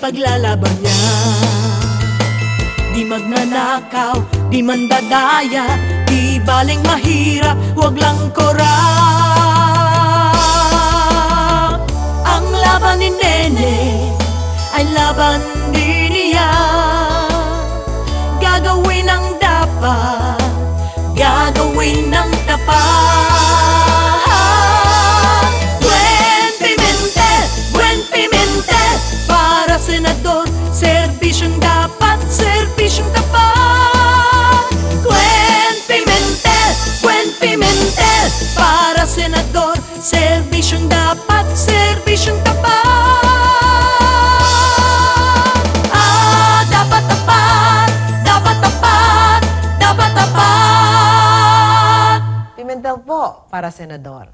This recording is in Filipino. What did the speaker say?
ipaglalaban niya. Di magnanakaw, di mandadaya, di baling mahirap, huwag lang korap. Ang laban ni Nene ay laban din niya. Gagawin ang dapat, gagawin ang tapat. Buen Pimentel, para senador, serbisyong dapat, serbisyong tapat. Buen Pimentel, para senador, serbisyong dapat, serbisyong tapat. Ah, dapat tapat, dapat tapat, dapat tapat. Pimentel po para senador.